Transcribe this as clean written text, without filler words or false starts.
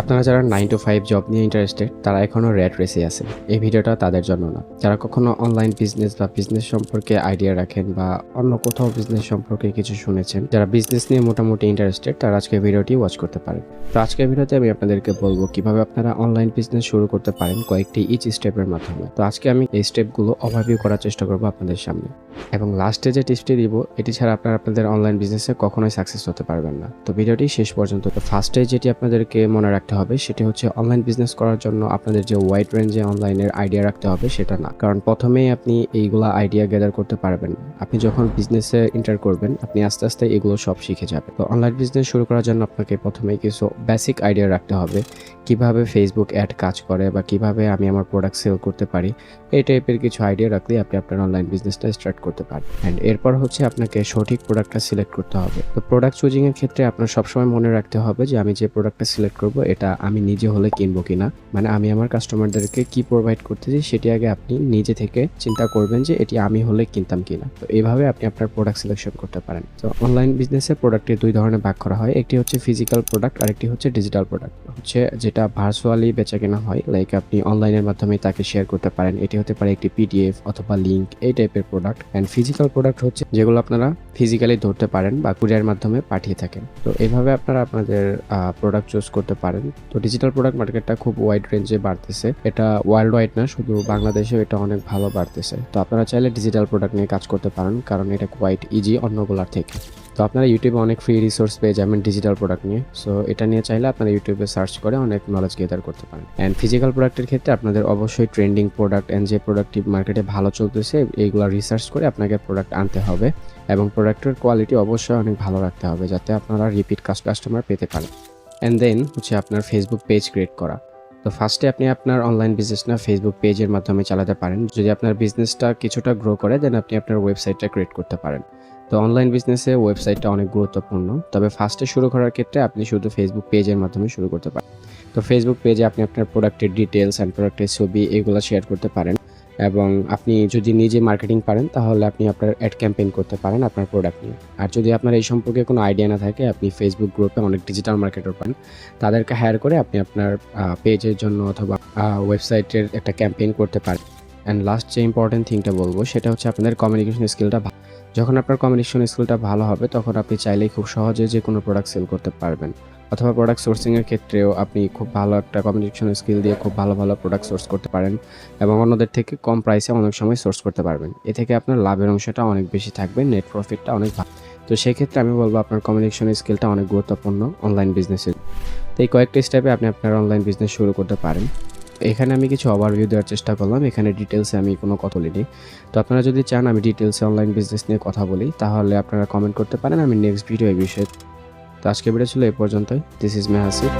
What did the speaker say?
আপনারা যারা 9 to 5 job নিয়ে ইন্টারেস্টেড তারা এখনও র্যাট রেসে আছেন। এই ভিডিওটা তাদের জন্য না। যারা কখনো অনলাইন বিজনেস বা বিজনেস সম্পর্কে আইডিয়া রাখেন বা অন্য কোথাও বিজনেস সম্পর্কে কিছু শুনেছেন, যারা বিজনেস নিয়ে মোটামুটি ইন্টারেস্টেড তারা আজকে ভিডিওটি ওয়াচ করতে পারেন। তো আজকের ভিডিওতে আমি আপনাদেরকে বলবো কিভাবে আপনারা অনলাইন বিজনেস শুরু করতে পারেন কয়েকটি ইচ স্টেপের মাধ্যমে। তো আজকে আমি এই স্টেপগুলো ওভারভিউ করার চেষ্টা করবো আপনাদের সামনে, এবং লাস্টে যে টিপসটি দিব এটি ছাড়া আপনারা আপনাদের অনলাইন বিজনেসে কখনোই সাকসেস হতে পারবেন না। তো ভিডিওটি শেষ পর্যন্ত। তো ফার্স্টে যেটি আপনাদেরকে মনে রাখতে হবে সেটি হচ্ছে অনলাইন বিজনেস করার জন্য আপনাদের যে ওয়াইড রেঞ্জে অনলাইনের আইডিয়া রাখতে হবে সেটা না, কারণ প্রথমেই আপনি এইগুলা আইডিয়া গ্যাদার করতে পারবেন না। আপনি যখন বিজনেসে এন্টার করবেন আপনি আস্তে আস্তে এগুলো সব শিখে যাবেন। তো অনলাইন বিজনেস শুরু করার জন্য আপনাকে প্রথমেই কিছু বেসিক আইডিয়া রাখতে হবে, কিভাবে ফেসবুক অ্যাড কাজ করে বা কিভাবে আমি আমার প্রোডাক্ট সেল করতে পারি। এই টাইপের কিছু আইডিয়া রাখলে আপনি আপনার অনলাইন বিজনেসটা স্টার্ট করতে পারেন। অ্যান্ড এরপর হচ্ছে আপনাকে সঠিক প্রোডাক্টটা সিলেক্ট করতে হবে। তো প্রোডাক্ট চুজিং এর ক্ষেত্রে আপনার সবসময় মনে রাখতে হবে যে আমি যে প্রোডাক্টটা সিলেক্ট করব এটা আমি নিজে হলে কিনবো কিনা, মানে আমি আমার কাস্টমারদেরকে কি প্রোভাইড করতেছি সেটি আগে আপনি নিজে থেকে চিন্তা করবেন যে এটি আমি হলে কিনতাম কিনা। তো এইভাবে আপনি আপনার প্রোডাক্ট সিলেকশন করতে পারেন। তো অনলাইন বিজনেসে প্রোডাক্টের দুই ধরনের ভাগ করা হয়, একটি হচ্ছে ফিজিক্যাল প্রোডাক্ট আর একটি হচ্ছে ডিজিটাল প্রোডাক্ট। হচ্ছে যেটা ভার্চুয়ালি বেচা কেনা হয়, লাইক আপনি অনলাইনের মাধ্যমে তাকে শেয়ার করতে পারেন। এটি হতে পারে একটি পিডিএফ অথবা লিঙ্ক, এই টাইপের প্রোডাক্ট। অ্যান্ড ফিজিক্যাল প্রোডাক্ট হচ্ছে যেগুলো আপনারা ফিজিক্যালি ধরতে পারেন বা কুরিয়ার মাধ্যমে পাঠিয়ে থাকেন। তো এইভাবে আপনারা আপনাদের প্রোডাক্ট চুজ করতে পারেন। তো ডিজিটাল প্রোডাক্ট মার্কেটটা খুব ওয়াইড রেঞ্জে বাড়তেছে, এটা ওয়ার্ল্ড ওয়াইড না, শুধু বাংলাদেশেও এটা অনেক ভালো বাড়তেছে। তো আপনারা চাইলে ডিজিটাল প্রোডাক্ট নিয়ে কাজ করতে পারেন, কারণ এটা কোয়াইট ইজি অন্যগুলোর থেকে। তো আপনারা ইউটিউবে অনেক ফ্রি রিসোর্স পেয়ে যাবেন ডিজিটাল প্রোডাক্ট নিয়ে। সো এটা নিয়ে চাইলে আপনারা ইউটিউবে সার্চ করে অনেক নলেজ গেদার করতে পারেন। অ্যান্ড ফিজিক্যাল প্রোডাক্টের ক্ষেত্রে আপনাদের অবশ্যই ট্রেন্ডিং প্রোডাক্ট অ্যান্ড যে প্রোডাক্টটি মার্কেটে ভালো চলতেছে এইগুলো রিসার্চ করে আপনাকে প্রোডাক্ট আনতে হবে, এবং প্রোডাক্টের কোয়ালিটি অবশ্যই অনেক ভালো রাখতে হবে যাতে আপনারা রিপিট কাস্টমার পেতে পারেন। অ্যান্ড দেন হচ্ছে আপনার ফেসবুক পেজ ক্রিয়েট করা। তো ফার্স্টে আপনি আপনার অনলাইন বিজনেসটা ফেসবুক পেজের মাধ্যমে চালাতে পারেন। যদি আপনার বিজনেসটা কিছুটা গ্রো করে দেন আপনি আপনার ওয়েবসাইটটা ক্রিয়েট করতে পারেন। তো অনলাইন বিজনেসে ওয়েবসাইটটা অনেক গুরুত্বপূর্ণ, তবে ফার্স্টে শুরু করার ক্ষেত্রে আপনি শুধু ফেসবুক পেজের মাধ্যমে শুরু করতে পারেন। তো ফেসবুক পেজে আপনি আপনার প্রোডাক্টের ডিটেলস অ্যান্ড প্রোডাক্টের ছবি এগুলো শেয়ার করতে পারেন, এবং আপনি যদি নিজে মার্কেটিং পারেন তাহলে আপনি আপনার অ্যাড ক্যাম্পেইন করতে পারেন আপনার প্রোডাক্ট নিয়ে। আর যদি আপনার এই সম্পর্কে কোনো আইডিয়া না থাকে আপনি ফেসবুক গ্রুপে অনেক ডিজিটাল মার্কেটার পান, তাদেরকে হায়ার করে আপনি আপনার পেজের জন্য অথবা ওয়েবসাইটের একটা ক্যাম্পেইন করতে পারেন। অ্যান্ড লাস্ট যে ইম্পর্টেন্ট থিংটা বলবো সেটা হচ্ছে আপনাদের কমিউনিকেশন স্কিলটা। যখন আপনার কমিউনিকেশন স্কিলটা ভালো হবে তখন আপনি চাইলেই খুব সহজে যে কোনো প্রোডাক্ট সেল করতে পারবেন, অথবা প্রোডাক্ট সোর্সিংয়ের ক্ষেত্রেও আপনি খুব ভালো একটা কমিউনিকেশন স্কিল দিয়ে খুব ভালো ভালো প্রোডাক্ট সোর্স করতে পারেন, এবং অন্যদের থেকে কম প্রাইসে অনেক সময় সোর্স করতে পারবেন। এ থেকে আপনার লাভের অংশটা অনেক বেশি থাকবে, নেট প্রফিটটা অনেক ভালো। তো সেক্ষেত্রে আমি বলবো আপনার কমিউনিকেশন স্কিলটা অনেক গুরুত্বপূর্ণ অনলাইন বিজনেসে। তো এই কয়েকটা স্টেপে আপনি আপনার অনলাইন বিজনেস শুরু করতে পারেন। এখানে আমি কিছু ওভারভিউ দেওয়ার চেষ্টা করলাম, এখানে ডিটেলসে আমি কোনো কথা বলিনি। তো আপনারা যদি চান আমি ডিটেলসে অনলাইন বিজনেস নিয়ে কথা বলি তাহলে আপনারা কমেন্ট করতে পারেন, আমি নেক্সট ভিডিও এই বিষয়ে। তো আজকে ভিডিও ছিল এই পর্যন্তই। This is my Hasib.